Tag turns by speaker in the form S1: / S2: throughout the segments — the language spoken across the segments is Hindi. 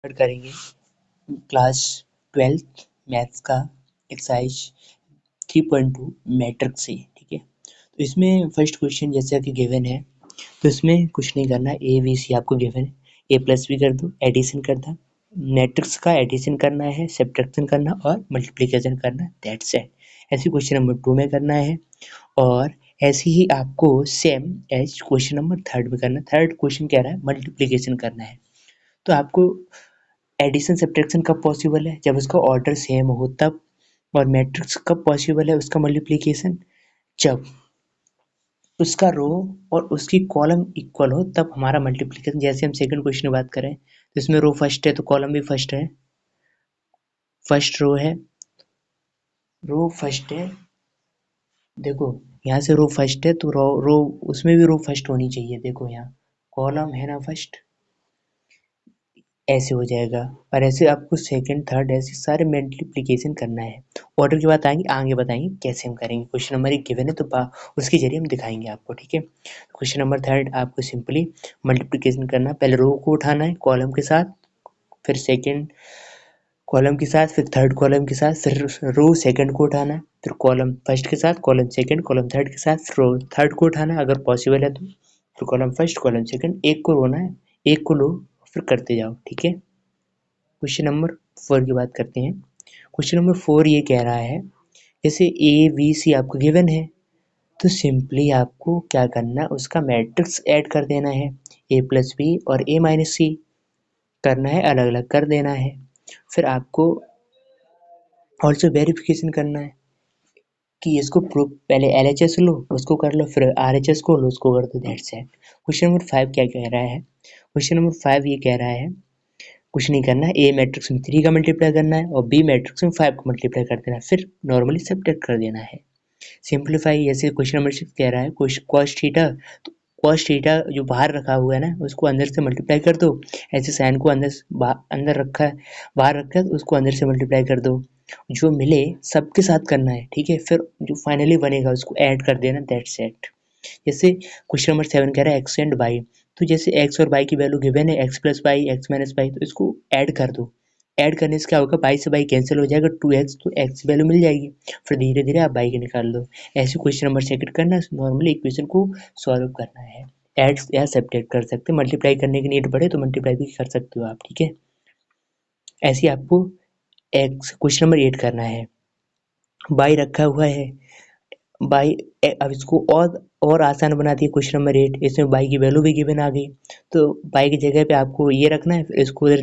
S1: स्टार्ट करेंगे क्लास 12th मैथ्स का एक्सरसाइज 3.2 मैट्रिक्स से। ठीक है, तो इसमें फर्स्ट क्वेश्चन जैसा कि गिवन है, तो इसमें कुछ नहीं करना, ए बी सी आपको गिवन है, ए प्लस बी कर दो, एडिशन कर दो, मैट्रिक्स का एडिशन करना है, सब्ट्रैक्शन करना और मल्टीप्लिकेशन करना, दैट्स इट। ऐसे क्वेश्चन नंबर 2 में करना है और ऐसे ही आपको सेम एज क्वेश्चन नंबर 3 में करना। थर्ड क्वेश्चन कह रहा है मल्टीप्लिकेशन करना है, तो आपको एडिशन सब्ट्रैक्शन कब पॉसिबल है, जब उसका ऑर्डर सेम हो तब। और मैट्रिक्स कब पॉसिबल है उसका मल्टीप्लिकेशन, जब उसका रो और उसकी कॉलम इक्वल हो तब हमारा मल्टीप्लिकेशन। जैसे हम सेकंड क्वेश्चन की बात करें तो इसमें रो फर्स्ट है तो कॉलम भी फर्स्ट है, फर्स्ट रो है, रो फर्स्ट है, देखो यहाँ से रो फर्स्ट है तो रो उसमें भी रो फर्स्ट होनी चाहिए। देखो यहाँ कॉलम है ना फर्स्ट, ऐसे हो जाएगा। और ऐसे आपको सेकंड थर्ड ऐसे सारे मल्टीप्लिकेशन करना है। ऑर्डर की बात आएंगे आगे बताएंगे कैसे हम करेंगे। क्वेश्चन नंबर 1 गिवन है तो उसके जरिए हम दिखाएंगे आपको। ठीक है, क्वेश्चन नंबर 3 आपको सिंपली मल्टीप्लिकेशन करना, पहले रो को उठाना है कॉलम के साथ, फिर सेकंड कॉलम के साथ, फिर थर्ड कॉलम के साथ, फिर रो सेकंड को उठाना है, फिर कॉलम फर्स्ट के साथ, कॉलम सेकंड, कॉलम थर्ड के साथ, फिर रो थर्ड को उठाना है अगर पॉसिबल है तो, फिर कॉलम फर्स्ट, कॉलम सेकंड, एक को रोना है, एक को लो, फिर करते जाओ। ठीक है, क्वेश्चन नंबर 4 की बात करते हैं। क्वेश्चन नंबर 4 ये कह रहा है, जैसे ए बी सी आपको गिवन है तो सिंपली आपको क्या करना है, उसका मैट्रिक्स ऐड कर देना है, ए प्लस बी और ए माइनस सी करना है, अलग अलग कर देना है। फिर आपको ऑल्सो वेरिफिकेशन करना है कि इसको प्रूफ, पहले एलएचएस लो उसको कर लो, फिर आरएचएस को लो उसको कर दो, दैट्स इट। क्वेश्चन नंबर 5 क्या कह रहा है, क्वेश्चन नंबर 5 ये कह रहा है कुछ नहीं करना है, ए मैट्रिक्स में 3 का मल्टीप्लाई करना है और बी मैट्रिक्स में 5 का मल्टीप्लाई कर देना है, फिर नॉर्मली सब्ट्रैक्ट कर देना है। सिंप्लीफाई, जैसे क्वेश्चन नंबर 6 कह रहा है cos थीटा, तो cos थीटा जो बाहर रखा हुआ है ना उसको अंदर से मल्टीप्लाई कर दो। ऐसे साइन को अंदर रखा है, बाहर रखा है तो उसको अंदर से मल्टीप्लाई कर दो, जो मिले सबके साथ करना है। ठीक है, फिर जो फाइनली बनेगा उसको ऐड कर देना, दैट्स इट। जैसे क्वेश्चन नंबर 7 कह रहा है एक्स एंड वाई, तो जैसे एक्स और वाई की वैल्यू गिवन है x plus y, x minus y, तो इसको ऐड कर दो। ऐड करने से क्या होगा, बाई से बाई कैंसिल हो जाएगा, 2x, तो x वैल्यू मिल जाएगी, फिर धीरे धीरे आप बाई के निकाल दो। ऐसे क्वेश्चन नंबर 2 करना, नॉर्मली इक्वेशन को सॉल्व करना है। ऐड या सब्ट्रैक्ट कर सकते हैं, मल्टीप्लाई करने की नीड पड़े तो मल्टीप्लाई भी कर सकते हो आप। ठीक है, ऐसे आपको एक्स क्वेश्चन नंबर 8 करना है, बाई रखा हुआ है, बाई अब इसको और आसान बना दिया क्वेश्चन नंबर 8, इसमें बाई की वैल्यू भी गिवन आ गई, तो बाई की जगह पे आपको ये रखना है, फिर इसको उधर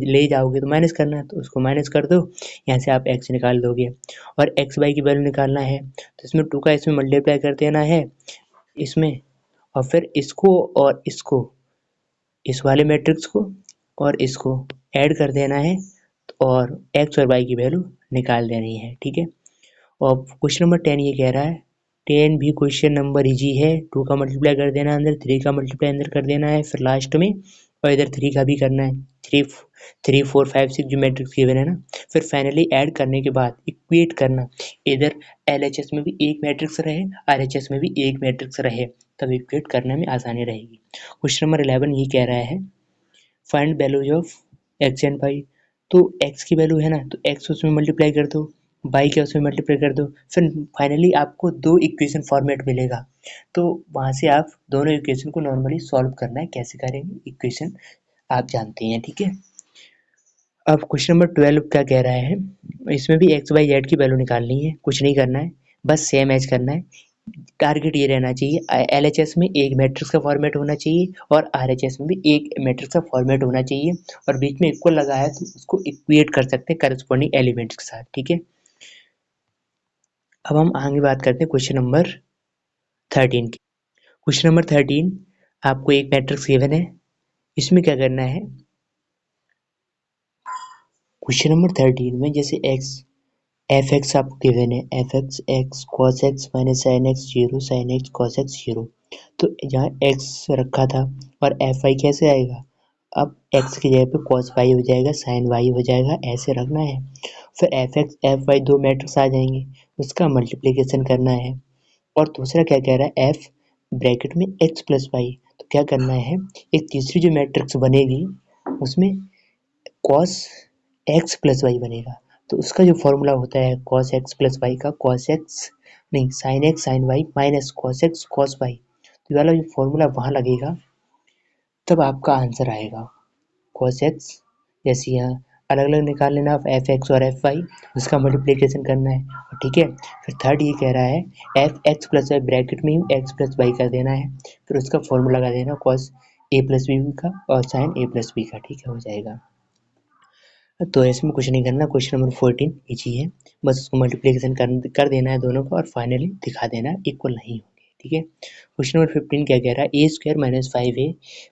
S1: ले जाओगे तो माइनस करना है, तो उसको माइनस कर दो, यहाँ से आप एक्स निकाल दोगे। और एक्स बाई की वैल्यू निकालना है तो इसमें 2 का इसमें मल्टीप्लाई कर देना है इसमें, और फिर इसको और इसको, इस वाले मैट्रिक्स को और इसको ऐड कर देना है, और एक्स और वाई की वैल्यू निकाल देनी है। ठीक है, और क्वेश्चन नंबर 10 ये कह रहा है, 10 भी क्वेश्चन नंबर इजी है, 2 का मल्टीप्लाई कर देना अंदर, 3 का मल्टीप्लाई अंदर कर देना है, फिर लास्ट में और इधर 3 का भी करना है, 3 4 5 6 जो मैट्रिक्स गिवन है ना, फिर फाइनली ऐड करने के बाद इक्वेट करना, इधर एलएचएस में भी एक मैट्रिक्स रहे, आरएचएस में भी एक मैट्रिक्स रहे, तब इक्वेट करने में आसानी रहेगी। क्वेश्चन नंबर 11 ये कह रहा है, find values of x and y, तो एक्स की वैल्यू है ना तो एक्स उसमें मल्टीप्लाई कर दो, वाई के उसमें मल्टीप्लाई कर दो, फिर फाइनली आपको 2 इक्वेशन फॉर्मेट मिलेगा, तो वहाँ से आप दोनों इक्वेशन को नॉर्मली सॉल्व करना है। कैसे करेंगे, इक्वेशन आप जानते हैं। ठीक है, अब क्वेश्चन नंबर 12 क्या कह रहा है, इसमें भी एक्स वाई जेड की वैल्यू निकालनी है, कुछ नहीं करना है, बस सेम एज करना है। टारगेट ये रहना चाहिए, एलएचएस में एक मैट्रिक्स का फॉर्मेट होना चाहिए और आरएचएस में भी एक मैट्रिक्स का फॉर्मेट होना चाहिए, और बीच में इक्वल लगा है तो उसको इक्वेट कर सकते हैं करस्पॉन्डिंग एलिमेंट्स के साथ। ठीक है, अब हम आगे बात करते हैं क्वेश्चन नंबर 13 की। क्वेश्चन नंबर 13 आपको एक मैट्रिक्स गिवन है, इसमें क्या करना है, क्वेश्चन नंबर 13 में जैसे एक्स एफ एक्स आपको गिवन है, f x x cos x minus sine x zero, sine x cos x zero, तो यहाँ एक्स रखा था और एफ वाई कैसे आएगा, अब एक्स की जगह पे कॉस वाई हो जाएगा, साइन वाई हो जाएगा, ऐसे रखना है। फिर एफ एक्स एफ वाई दो मैट्रिक्स आ जाएंगे, उसका मल्टीप्लिकेशन करना है। और दूसरा क्या कह रहा है, एफ ब्रैकेट में एक्स प्लस वाई, तो क्या करना है, एक तीसरी जो मैट्रिक्स बनेगी उसमें कॉस एक्स प्लस वाई बनेगा। तो उसका जो फॉर्मूला होता है कॉस एक्स प्लस वाई का, कॉस एक्स नहीं sine x sine y minus cos x cos y, तो ये वाला जो फॉर्मूला वहाँ लगेगा तब आपका आंसर आएगा। कॉस एक्स जैसे यहाँ अलग अलग निकाल लेना आप, एफ एक्स और एफ वाई, उसका मल्टीप्लिकेशन करना है, ठीक है। फिर थर्ड ये कह रहा है f x plus y bracket में ही एक्स प्लस वाई कर देना है, फिर उसका फॉर्मूला लगा देना कॉस ए प्लस बी का और साइन ए प्लस बी का, ठीक है, हो जाएगा। तो इसमें कुछ नहीं करना, क्वेश्चन नंबर 14 इजी है, बस उसको मल्टीप्लिकेशन कर देना है दोनों को और फाइनली दिखा देना है इक्वल नहीं होंगे, ठीक है। क्वेश्चन नंबर 15 क्या कह रहा है, ए square minus 5a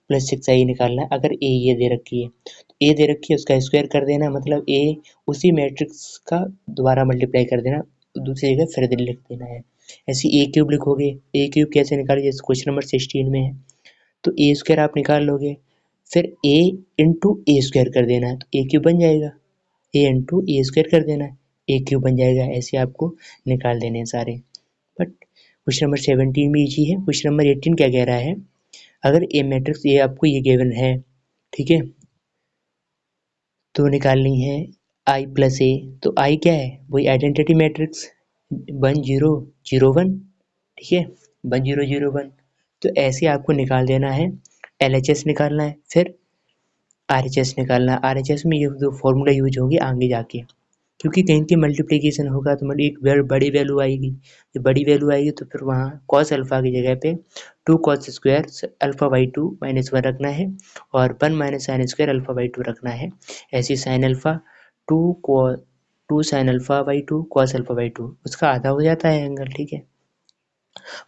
S1: plus 6i निकालना है। अगर ए ये दे रखी है तो ए दे रखी है उसका स्क्वायर कर देना है, मतलब ए उसी मैट्रिक्स का दोबारा मल्टीप्लाई कर देना, दूसरी जगह फिर लिख देना है। ऐसे ए क्यूब लिखोगे, ए क्यूब कैसे निकाले, जैसे क्वेश्चन नंबर 16 में है, तो ए स्क्वायर आप निकाल लोगे, फिर ए इंटू ए स्क्वायर कर देना है, तो ए क्यूब बन जाएगा, ए इंटू ए स्क्वायर कर देना है, ए क्यूब बन जाएगा। ऐसे आपको निकाल देने हैं सारे। बट क्वेश्चन नंबर 17 भी इजी है। क्वेश्चन नंबर 18 क्या कह रहा है, अगर ए मैट्रिक्स ये आपको ये गिवन है, ठीक है, तो निकालनी है आई प्लस ए, तो आई क्या है, वही आइडेंटिटी मैट्रिक्स 1 0 0 1, ठीक है, 1 0 0 1, तो ऐसे आपको निकाल देना है। LHS निकालना है, फिर RHS निकालना है। RHS में ये दो फॉर्मूला यूज होंगे आगे जाके, क्योंकि कहीं की मल्टीप्लिकेशन होगा तो मतलब एक बड़ी वैल्यू आएगी, जब बड़ी वैल्यू आएगी तो फिर वहाँ कॉस अल्फा की जगह पे 2 cos square alpha by 2 minus 1 रखना है और 1 minus sine square alpha by 2 रखना है। ऐसे sine alpha 2 2 sine alpha by 2 cos alpha by 2, उसका आधा हो जाता है एंगल, ठीक है।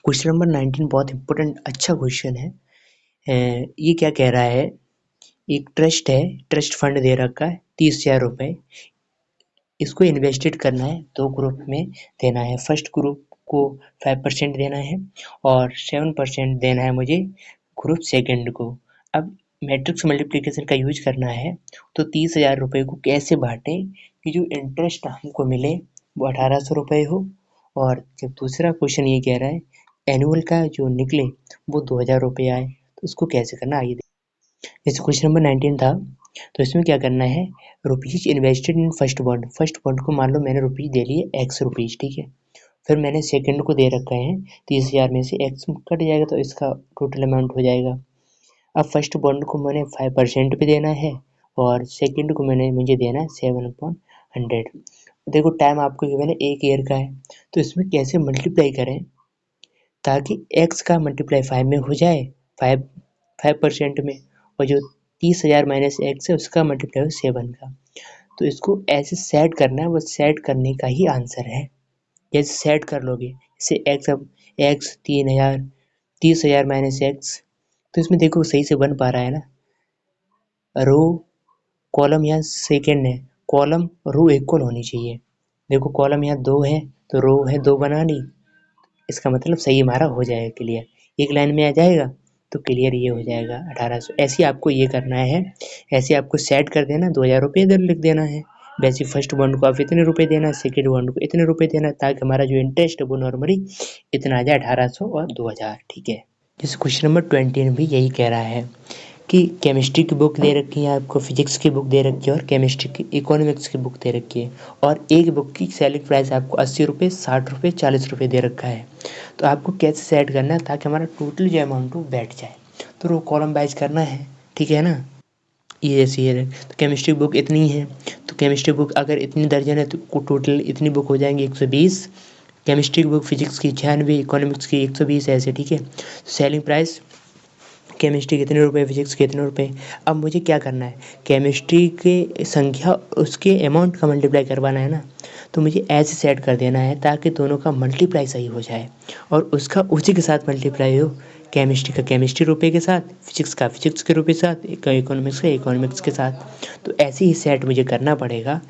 S1: क्वेश्चन नंबर 19 बहुत इंपॉर्टेंट अच्छा क्वेश्चन है। ये क्या कह रहा है, एक ट्रस्ट है, ट्रस्ट फंड दे रखा है 30,000 रुपये, इसको इन्वेस्टेड करना है, दो ग्रुप में देना है। फर्स्ट ग्रुप को 5% देना है और 7% देना है मुझे ग्रुप सेकंड को। अब मैट्रिक्स मल्टीप्लिकेशन का यूज करना है, तो 30,000 रुपये को कैसे बांटें कि जो इंटरेस्ट हमको मिले वो 1,800 रुपये हो, और जब दूसरा क्वेश्चन ये कह रहा है एनुअल का जो निकले वो 2,000 रुपये आए, तो उसको कैसे करना आइए। जैसे क्वेश्चन नंबर 19 था, तो इसमें क्या करना है, rupees invested in first bond, first bond को मान लो मैंने रुपीज दे लिए एक्स रुपीज, ठीक है। फिर मैंने सेकंड को दे रखा है 30,000 में से एक्स कट जाएगा तो इसका टोटल अमाउंट हो जाएगा। अब फर्स्ट बॉन्ड को मैंने 5% पे देना है और सेकंड को मुझे देना है 7/100। देखो टाइम आपको गिवन है 1 ईयर का है, तो इसमें कैसे मल्टीप्लाई करें ताकि एक्स का मल्टीप्लाई 5 में हो जाए, 5% में, और जो 30,000 माइनस एक्स है उसका मल्टीप्लाई हो 7 का। तो इसको ऐसे सेट करना है, वो सेट करने का ही आंसर है। जैसे सेट कर लोगे, जैसे एक्स, अब एक्स 3,000 30,000 माइनस एक्स, तो इसमें देखो सही से बन पा रहा है ना, रो कॉलम यहाँ सेकेंड है, कॉलम रो इक्वल होनी चाहिए। देखो कॉलम यहाँ 2 है तो रो है 2 बनानी, इसका मतलब सही हमारा हो जाएगा क्लियर, एक लाइन में आ जाएगा तो क्लियर ये हो जाएगा 1,800। ऐसे आपको ये करना है, ऐसे आपको सेट कर देना, 2,000 रुपये इधर लिख देना है। वैसे फर्स्ट बॉन्ड को आप इतने रुपए देना, सेकंड बॉन्ड को इतने रुपए देना, ताकि हमारा जो इंटरेस्ट है वो नॉर्मली इतना आ जाए 1,800 और 2,000, ठीक है। जैसे क्वेश्चन नंबर 20 भी यही कह रहा है कि केमिस्ट्री की बुक दे रखी है आपको, फिजिक्स की बुक दे रखी है और केमिस्ट्री की इकोनॉमिक्स की बुक दे रखी है, और एक बुक की सेलिंग प्राइस आपको 80 रुपये 60 रुपये 40 रुपये दे रखा है। तो आपको कैसे सेट करना है ताकि हमारा टोटल जो अमाउंट हो बैठ जाए, तो रो कॉलम वाइज करना है, ठीक है ना। ये ऐसी है, तो केमिस्ट्री बुक इतनी है, तो केमिस्ट्री बुक अगर इतनी दर्जन है तो टोटल इतनी बुक हो जाएंगी 120, केमिस्ट्री की बुक फिजिक्स की 96, इकोनॉमिक्स की 120, ऐसे, ठीक है। सेलिंग प्राइस केमिस्ट्री कितने रुपए, फिजिक्स कितने रुपए। अब मुझे क्या करना है, केमिस्ट्री की संख्या उसके अमाउंट का मल्टीप्लाई करवाना है ना, तो मुझे ऐसे सेट कर देना है ताकि दोनों का मल्टीप्लाई सही हो जाए और उसका उसी के साथ मल्टीप्लाई हो, केमिस्ट्री का केमिस्ट्री रुपये के साथ, फिजिक्स का फिजिक्स के रुपये के साथ, इकोनॉमिक्स का इकोनॉमिक्स के साथ। तो ऐसे ही सेट मुझे करना पड़ेगा,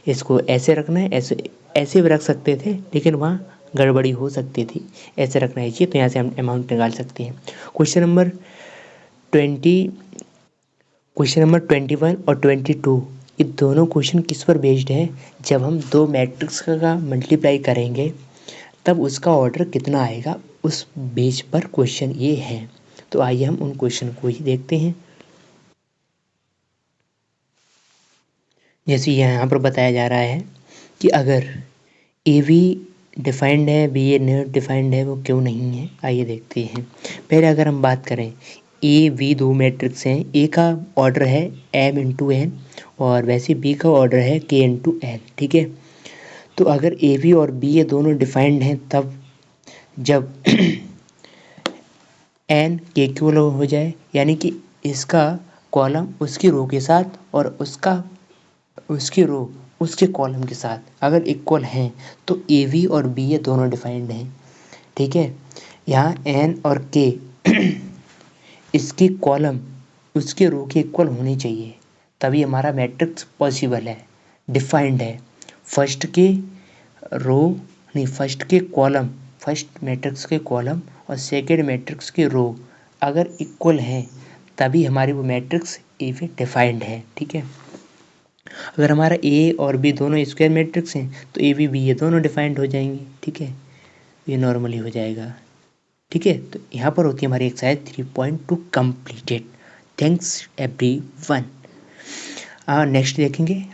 S1: इसको ऐसे रखना है, ऐसे ऐसे भी रख सकते थे लेकिन वहाँ गड़बड़ी हो सकती थी, ऐसे रखना है चाहिए, तो यहाँ से हम अमाउंट निकाल सकते हैं। क्वेश्चन नंबर 20, क्वेश्चन नंबर 21 और 22, ये दोनों क्वेश्चन किस पर बेस्ड है, जब हम दो मैट्रिक्स का मल्टीप्लाई करेंगे तब उसका ऑर्डर कितना आएगा, उस बेस पर क्वेश्चन ये है। तो आइए हम उन क्वेश्चन को ही देखते हैं। जैसे यहाँ पर बताया जा रहा है कि अगर ए वी डिफाइंड है, बी ए नॉट डिफाइंड है, वो क्यों नहीं है, आइए देखते हैं। पहले अगर हम बात करें, ए वी दो मैट्रिक्स हैं, ए का ऑर्डर है एम इंटू एन और वैसे बी का ऑर्डर है के इंटू एन, ठीक है। तो अगर ए वी और बी ए दोनों डिफाइंड हैं तब जब एन के इक्वल हो जाए, यानी कि इसका कॉलम उसकी रो के साथ और उसकी रो उसके कॉलम के साथ अगर इक्वल हैं तो ए वी और बी ए दोनों डिफाइंड हैं, ठीक है। यहाँ एन और के इसकी कॉलम उसके रो के इक्वल होनी चाहिए, तभी हमारा मैट्रिक्स पॉसिबल है, डिफाइंड है। फर्स्ट के रो नहीं, फर्स्ट के कॉलम, फर्स्ट मैट्रिक्स के कॉलम और सेकेंड मैट्रिक्स के रो अगर इक्वल हैं तभी हमारी वो मैट्रिक्स ए वी डिफाइंड है, ठीक है। अगर हमारा ए और बी दोनों स्क्वायर मैट्रिक्स हैं तो ए बी बी ये दोनों डिफाइंड हो जाएंगे, ठीक है। ये नॉर्मली हो जाएगा, ठीक है। तो यहाँ पर होती है हमारी exercise 3.2 completed. Thanks everyone. Next देखेंगे।